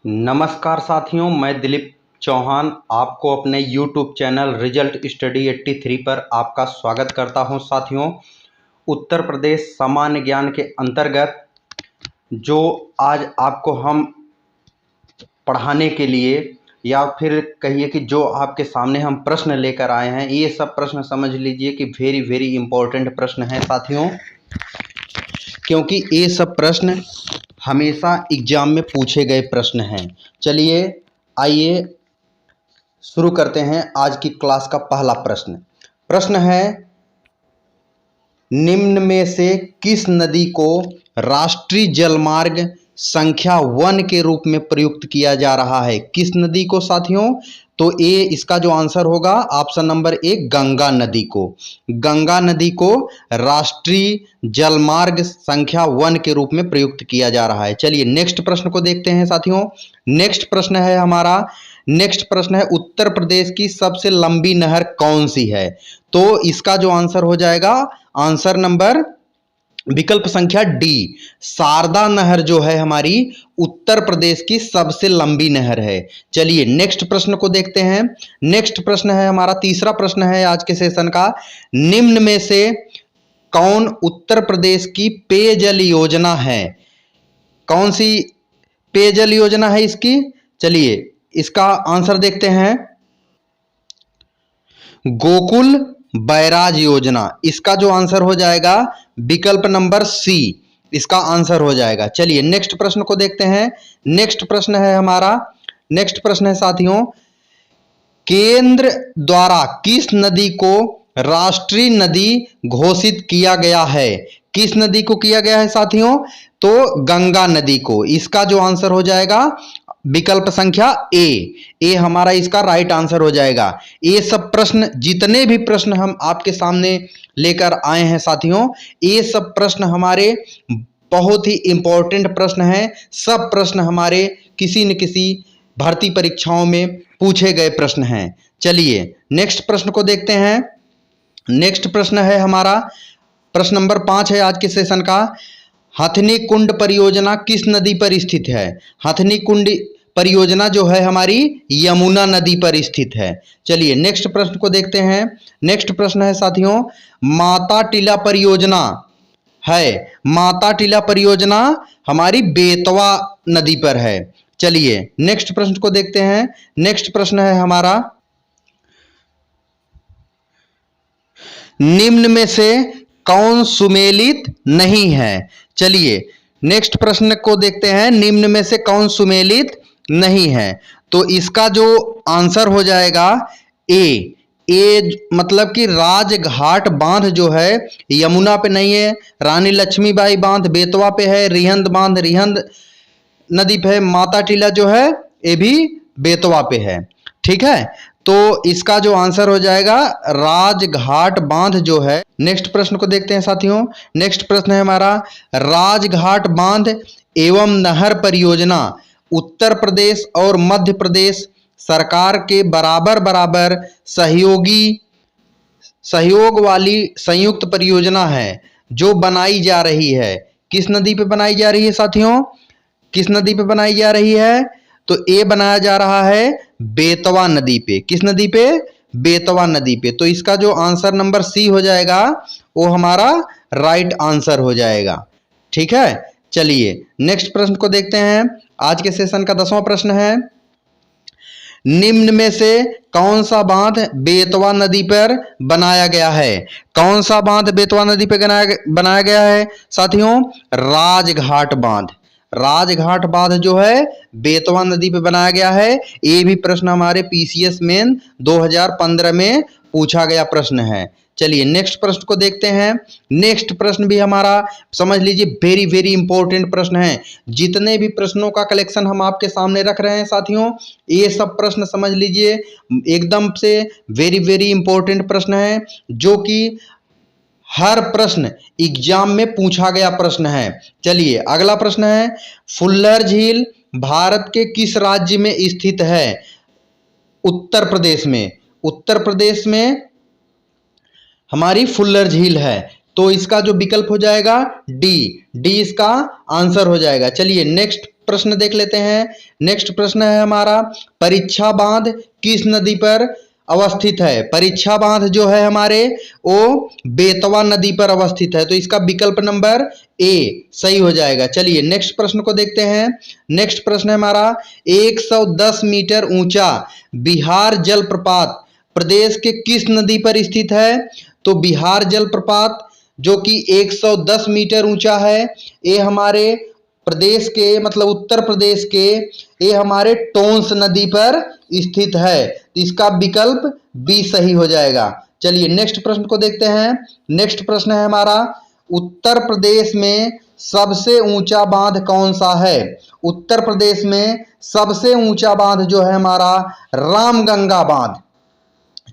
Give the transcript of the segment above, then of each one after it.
नमस्कार साथियों, मैं दिलीप चौहान आपको अपने YouTube चैनल रिजल्ट स्टडी 83 पर आपका स्वागत करता हूं। साथियों, उत्तर प्रदेश सामान्य ज्ञान के अंतर्गत जो आज आपको हम पढ़ाने के लिए या फिर कहिए कि जो आपके सामने हम प्रश्न लेकर आए हैं, ये सब प्रश्न समझ लीजिए कि वेरी इम्पोर्टेंट प्रश्न हैं साथियों, क्योंकि ये सब प्रश्न हमेशा एग्जाम में पूछे गए प्रश्न हैं। चलिए आइए शुरू करते हैं आज की क्लास का पहला प्रश्न है, निम्न में से किस नदी को राष्ट्रीय जलमार्ग संख्या 1 के रूप में प्रयुक्त किया जा रहा है? किस नदी को साथियों? तो ये इसका जो आंसर होगा ऑप्शन नंबर 1 गंगा नदी को। गंगा नदी को राष्ट्रीय जलमार्ग संख्या 1 के रूप में प्रयुक्त किया जा रहा है। चलिए नेक्स्ट प्रश्न को देखते हैं साथियों। नेक्स्ट प्रश्न है उत्तर प्रदेश की सबसे लंबी नहर कौन सी है? तो इसका जो आंसर हो जाएगा आंसर नंबर विकल्प संख्या डी, शारदा नहर जो है हमारी उत्तर प्रदेश की सबसे लंबी नहर है। चलिए नेक्स्ट प्रश्न को देखते हैं। नेक्स्ट प्रश्न है हमारा तीसरा प्रश्न है आज के सेशन का, निम्न में से कौन उत्तर प्रदेश की पेयजल योजना है? कौन सी पेयजल योजना है इसकी? चलिए इसका आंसर देखते हैं, गोकुल बैराज योजना। इसका जो आंसर हो जाएगा विकल्प नंबर सी, इसका आंसर हो जाएगा। चलिए नेक्स्ट प्रश्न को देखते हैं। नेक्स्ट प्रश्न है साथियों, केंद्र द्वारा किस नदी को राष्ट्रीय नदी घोषित किया गया है? किस नदी को किया गया है साथियों? तो गंगा नदी को। इसका जो आंसर हो जाएगा विकल्प संख्या ए हमारा इसका राइट आंसर हो जाएगा। ये सब प्रश्न, जितने भी प्रश्न हम आपके सामने लेकर आए हैं साथियों, ये सब प्रश्न हमारे बहुत ही इंपॉर्टेंट प्रश्न हैं। सब प्रश्न हमारे किसी न किसी भर्ती परीक्षाओं में पूछे गए प्रश्न हैं। चलिए नेक्स्ट प्रश्न को देखते हैं। नेक्स्ट प्रश्न है हमारा प्रश्न नंबर 5 है आज के सेशन का, हथनी कुंड परियोजना किस नदी पर स्थित है? हथनी कुंड परियोजना जो है हमारी यमुना नदी पर स्थित है। चलिए नेक्स्ट प्रश्न को देखते हैं। नेक्स्ट प्रश्न है साथियों, माता टीला परियोजना है, माता टीला परियोजना हमारी बेतवा नदी पर है। चलिए नेक्स्ट प्रश्न को देखते हैं। नेक्स्ट प्रश्न है हमारा, निम्न में से कौन सुमेलित नहीं है? चलिए नेक्स्ट प्रश्न को देखते हैं, निम्न में से कौन सुमेलित नहीं है? तो इसका जो आंसर हो जाएगा ए मतलब कि राजघाट बांध जो है यमुना पे नहीं है, रानी लक्ष्मीबाई बांध बेतवा पे है, रिहंद बांध रिहंद नदी पे है, माता टीला जो है ये भी बेतवा पे है। ठीक है, तो इसका जो आंसर हो जाएगा राजघाट बांध जो है। नेक्स्ट प्रश्न को देखते हैं साथियों। नेक्स्ट प्रश्न है हमारा, राजघाट बांध एवं नहर परियोजना उत्तर प्रदेश और मध्य प्रदेश सरकार के बराबर सहयोग वाली संयुक्त परियोजना है जो बनाई जा रही है। किस नदी पे बनाई जा रही है साथियों? किस नदी पे बनाई जा रही है? तो ये बनाया जा रहा है बेतवा नदी पे। किस नदी पे? बेतवा नदी पे। तो इसका जो आंसर नंबर सी हो जाएगा वो हमारा राइट आंसर हो जाएगा। ठीक है, चलिए नेक्स्ट प्रश्न को देखते हैं। आज के सेशन का 10वां प्रश्न है, निम्न में से कौन सा बांध बेतवा नदी पर बनाया गया है? कौन सा बांध बेतवा नदी पर बनाया गया है साथियों? राजघाट बांध। राजघाट बांध जो है बेतवा नदी पे बनाया गया है। ये भी प्रश्न हमारे पीसीएस मेन 2015 में पूछा गया प्रश्न है। चलिए नेक्स्ट प्रश्न को देखते हैं। नेक्स्ट प्रश्न भी हमारा समझ लीजिए वेरी इंपॉर्टेंट प्रश्न है। जितने भी प्रश्नों का कलेक्शन हम आपके सामने रख रहे हैं साथियों, ये सब प्रश्न समझ लीजिए एकदम से वेरी इंपॉर्टेंट प्रश्न है, जो कि हर प्रश्न एग्जाम में पूछा गया प्रश्न है। चलिए अगला प्रश्न है, फुल्लर झील भारत के किस राज्य में स्थित है? उत्तर प्रदेश में। उत्तर प्रदेश में हमारी फुल्लर झील है, तो इसका जो विकल्प हो जाएगा डी इसका आंसर हो जाएगा। चलिए नेक्स्ट प्रश्न देख लेते हैं। नेक्स्ट प्रश्न है हमारा, परीक्षा बांध किस नदी पर अवस्थित है? परीक्षा बांध जो है हमारे वो बेतवा नदी पर अवस्थित है, तो इसका विकल्प नंबर ए सही हो जाएगा। चलिए नेक्स्ट प्रश्न को देखते हैं। नेक्स्ट प्रश्न है हमारा, 110 मीटर ऊंचा बिहार जलप्रपात प्रदेश के किस नदी पर स्थित है? तो बिहार जलप्रपात जो कि 110 मीटर ऊंचा है, ये हमारे प्रदेश के मतलब उत्तर प्रदेश के ये हमारे टोंस नदी पर स्थित है, इसका विकल्प बी सही हो जाएगा। चलिए नेक्स्ट प्रश्न को देखते हैं। नेक्स्ट प्रश्न है हमारा, उत्तर प्रदेश में सबसे ऊंचा बांध कौन सा है? उत्तर प्रदेश में सबसे ऊंचा बांध जो है हमारा रामगंगा बांध।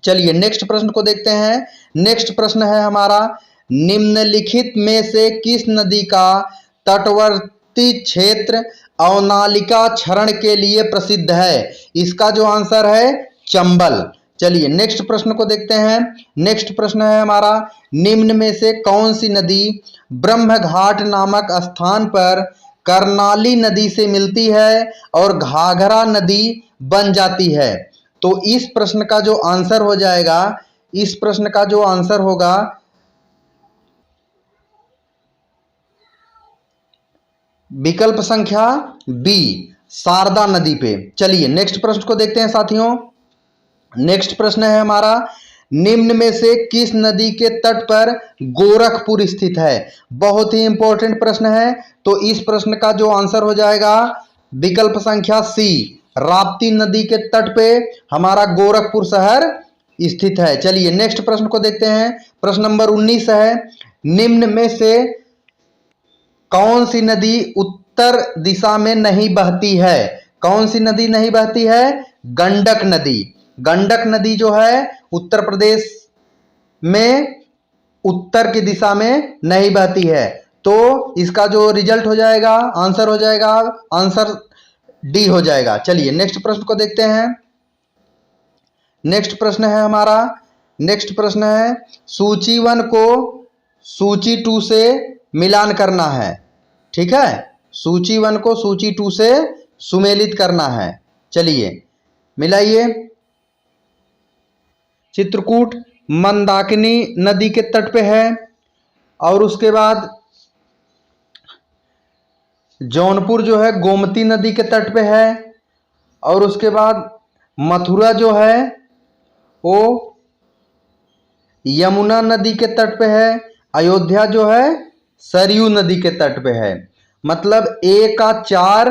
चलिए नेक्स्ट प्रश्न को देखते हैं। नेक्स्ट प्रश्न है हमारा, निम्नलिखित में से किस नदी का तटवर्ती क्षेत्र अवनालिका क्षरण के लिए प्रसिद्ध है? इसका जो आंसर है चंबल। चलिए नेक्स्ट प्रश्न को देखते हैं। नेक्स्ट प्रश्न है हमारा, निम्न में से कौन सी नदी ब्रह्मघाट नामक स्थान पर कर्नाली नदी से मिलती है और घाघरा नदी बन जाती है? तो इस प्रश्न का जो आंसर हो जाएगा, इस प्रश्न का जो आंसर होगा विकल्प संख्या बी, शारदा नदी पे। चलिए नेक्स्ट प्रश्न को देखते हैं साथियों। नेक्स्ट प्रश्न है हमारा, निम्न में से किस नदी के तट पर गोरखपुर स्थित है? बहुत ही इंपॉर्टेंट प्रश्न है, तो इस प्रश्न का जो आंसर हो जाएगा विकल्प संख्या सी, राप्ती नदी के तट पे हमारा गोरखपुर शहर स्थित है। चलिए नेक्स्ट प्रश्न को देखते हैं। प्रश्न नंबर 19 है, निम्न में से कौन सी नदी उत्तर दिशा में नहीं बहती है? कौन सी नदी नहीं बहती है? गंडक नदी। गंडक नदी जो है उत्तर प्रदेश में उत्तर की दिशा में नहीं बहती है, तो इसका जो रिजल्ट हो जाएगा, आंसर हो जाएगा, आंसर डी हो जाएगा। चलिए नेक्स्ट प्रश्न को देखते हैं। नेक्स्ट प्रश्न है हमारा, नेक्स्ट प्रश्न है, सूची 1 को सूची 2 से मिलान करना है। ठीक है, सूची 1 को सूची 2 से सुमेलित करना है। चलिए मिलाइए। चित्रकूट मंदाकिनी नदी के तट पे है, और उसके बाद जौनपुर जो है गोमती नदी के तट पे है, और उसके बाद मथुरा जो है वो यमुना नदी के तट पे है, अयोध्या जो है सरयू नदी के तट पे है। मतलब ए का 4,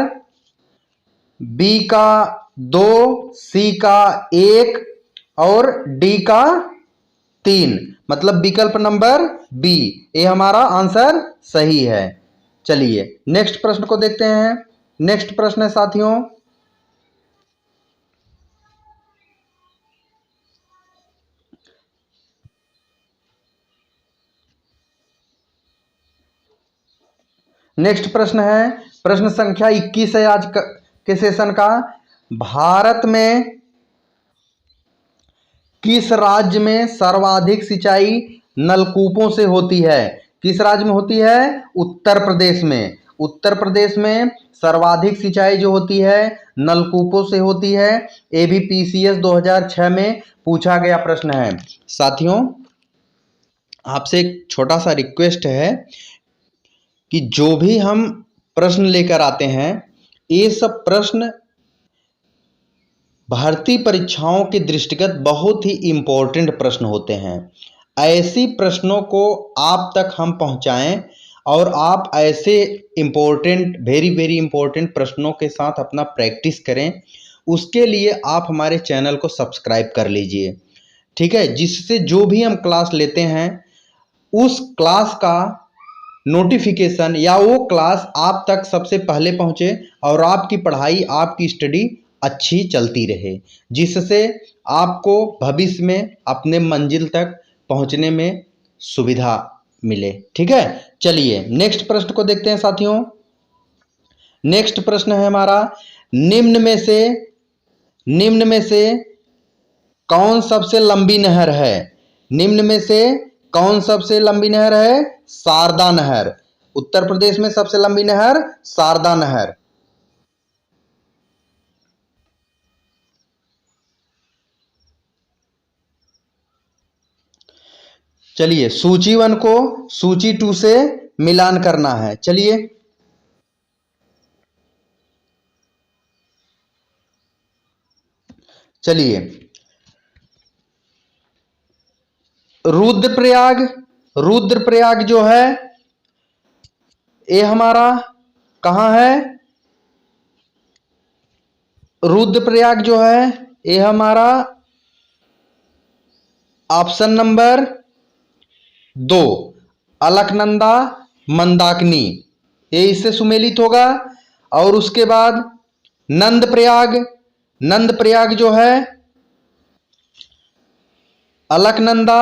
बी का 2, सी का 1 और डी का 3, मतलब विकल्प नंबर बी, ये हमारा आंसर सही है। चलिए नेक्स्ट प्रश्न को देखते हैं। नेक्स्ट प्रश्न है साथियों, नेक्स्ट प्रश्न है, प्रश्न संख्या 21 है आज के सेशन का। भारत में किस राज्य में सर्वाधिक सिंचाई नलकूपों से होती है? किस राज्य में होती है? उत्तर प्रदेश में। उत्तर प्रदेश में सर्वाधिक सिंचाई जो होती है नलकूपों से होती है। ये भी पीसीएस 2006 में पूछा गया प्रश्न है। साथियों आपसे एक छोटा सा रिक्वेस्ट है कि जो भी हम प्रश्न लेकर आते हैं, ये सब प्रश्न भर्ती परीक्षाओं के दृष्टिगत बहुत ही इम्पोर्टेंट प्रश्न होते हैं। ऐसी प्रश्नों को आप तक हम पहुंचाएं और आप ऐसे इम्पोर्टेंट वेरी वेरी इम्पोर्टेंट प्रश्नों के साथ अपना प्रैक्टिस करें। उसके लिए आप हमारे चैनल को सब्सक्राइब कर लीजिए, ठीक है, जिससे जो भी हम क्लास लेते हैं उस क्लास का नोटिफिकेशन या वो क्लास आप तक सबसे पहले पहुंचे और आपकी पढ़ाई आपकी स्टडी अच्छी चलती रहे, जिससे आपको भविष्य में अपने मंजिल तक पहुंचने में सुविधा मिले। ठीक है, चलिए नेक्स्ट प्रश्न को देखते हैं साथियों। नेक्स्ट प्रश्न है हमारा, निम्न में से कौन सबसे लंबी नहर है? निम्न में से कौन सबसे लंबी नहर है? शारदा नहर। उत्तर प्रदेश में सबसे लंबी नहर शारदा नहर। चलिए सूची 1 को सूची 2 से मिलान करना है। चलिए चलिए रुद्रप्रयाग, रुद्रप्रयाग जो है ये हमारा कहां है? रुद्रप्रयाग जो है ये हमारा ऑप्शन नंबर 2 अलकनंदा मंदाकिनी, ये इससे सुमेलित होगा। और उसके बाद नंदप्रयाग, नंदप्रयाग जो है अलकनंदा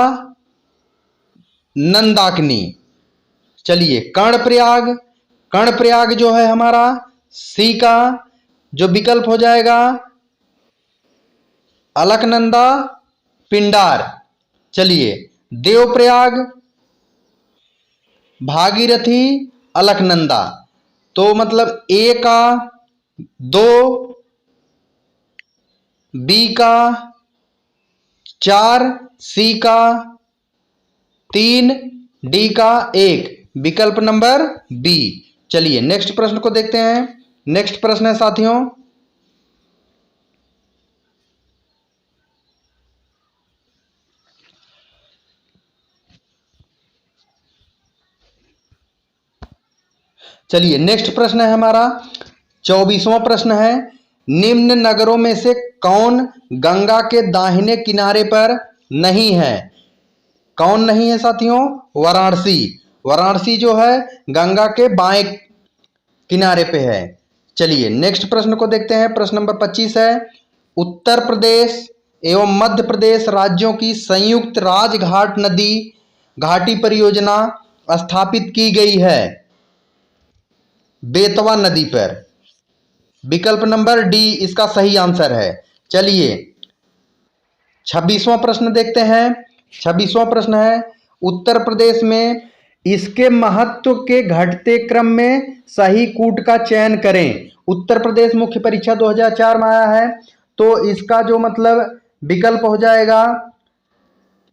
नंदाकिनी। चलिए कर्णप्रयाग, कर्णप्रयाग जो है हमारा सी का जो विकल्प हो जाएगा अलकनंदा पिंडार। चलिए देवप्रयाग भागीरथी अलकनंदा, तो मतलब ए का 2, बी का 4, सी का 3, डी का 1, विकल्प नंबर बी। चलिए नेक्स्ट प्रश्न को देखते हैं। नेक्स्ट प्रश्न है साथियों, चलिए नेक्स्ट प्रश्न है हमारा 24वां प्रश्न है, निम्न नगरों में से कौन गंगा के दाहिने किनारे पर नहीं है? कौन नहीं है साथियों? वाराणसी। वाराणसी जो है गंगा के बाएं किनारे पे है। चलिए नेक्स्ट प्रश्न को देखते हैं। प्रश्न नंबर 25 है, उत्तर प्रदेश एवं मध्य प्रदेश राज्यों की संयुक्त राजघाट नदी घाटी परियोजना स्थापित की गई है बेतवा नदी पर। विकल्प नंबर डी इसका सही आंसर है। चलिए 26वां प्रश्न देखते हैं। 26वां प्रश्न है, उत्तर प्रदेश में इसके महत्व के घटते क्रम में सही कूट का चयन करें। उत्तर प्रदेश मुख्य परीक्षा 2004 में आया है, तो इसका जो मतलब विकल्प हो जाएगा,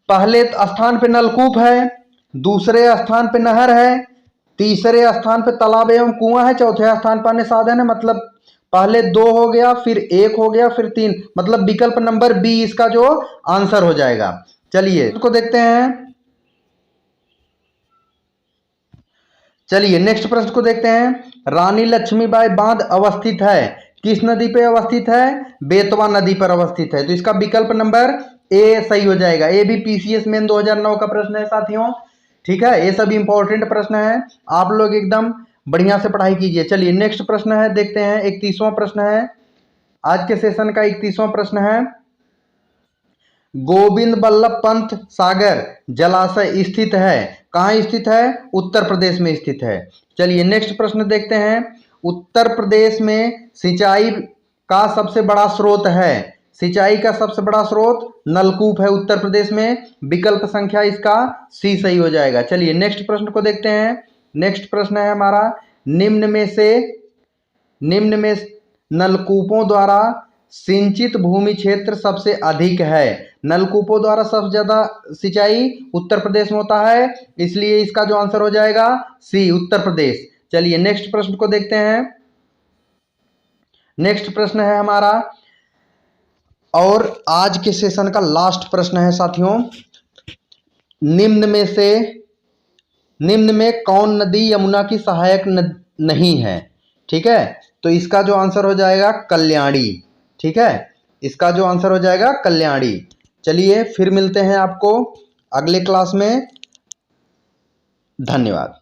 पहले स्थान पे नलकूप है, दूसरे स्थान पे नहर है, तीसरे स्थान पे तालाब एवं कुआं है, चौथे स्थान पर अन्य साधन है। मतलब पहले 2 हो गया, फिर 1 हो गया, फिर 3, मतलब विकल्प नंबर बी इसका जो आंसर हो जाएगा। चलिए इसको देखते हैं। चलिए नेक्स्ट प्रश्न को देखते हैं, रानी लक्ष्मीबाई बांध अवस्थित है किस नदी पे अवस्थित है? बेतवा नदी पर अवस्थित है, तो इसका विकल्प नंबर ए सही हो जाएगा। ये भी पीसीएस मेन 2009 का प्रश्न है साथियों, ठीक है, ये सब इंपॉर्टेंट प्रश्न है, आप लोग एकदम बढ़िया से पढ़ाई कीजिए। चलिए नेक्स्ट प्रश्न है, देखते हैं 31वां प्रश्न है, आज के सेशन का 31वां प्रश्न है, गोविंद बल्लभ पंत सागर जलाशय स्थित है, कहाँ स्थित है? उत्तर प्रदेश में स्थित है। चलिए नेक्स्ट प्रश्न देखते हैं, उत्तर प्रदेश में सिंचाई का सबसे बड़ा स्रोत है, सिंचाई का सबसे बड़ा स्रोत नलकूप है उत्तर प्रदेश में, विकल्प संख्या इसका सी सही हो जाएगा। चलिए नेक्स्ट प्रश्न को देखते हैं। नेक्स्ट प्रश्न है हमारा, निम्न में नलकूपों द्वारा सिंचित भूमि क्षेत्र सबसे अधिक है। नलकूपों द्वारा सबसे ज्यादा सिंचाई उत्तर प्रदेश में होता है, इसलिए इसका जो आंसर हो जाएगा सी उत्तर प्रदेश। चलिए नेक्स्ट प्रश्न को देखते हैं। नेक्स्ट प्रश्न है हमारा, और आज के सेशन का लास्ट प्रश्न है साथियों, निम्न में कौन नदी यमुना की सहायक नहीं है? ठीक है, तो इसका जो आंसर हो जाएगा कल्याणी। ठीक है, इसका जो आंसर हो जाएगा कल्याणी। चलिए फिर मिलते हैं आपको अगले क्लास में। धन्यवाद।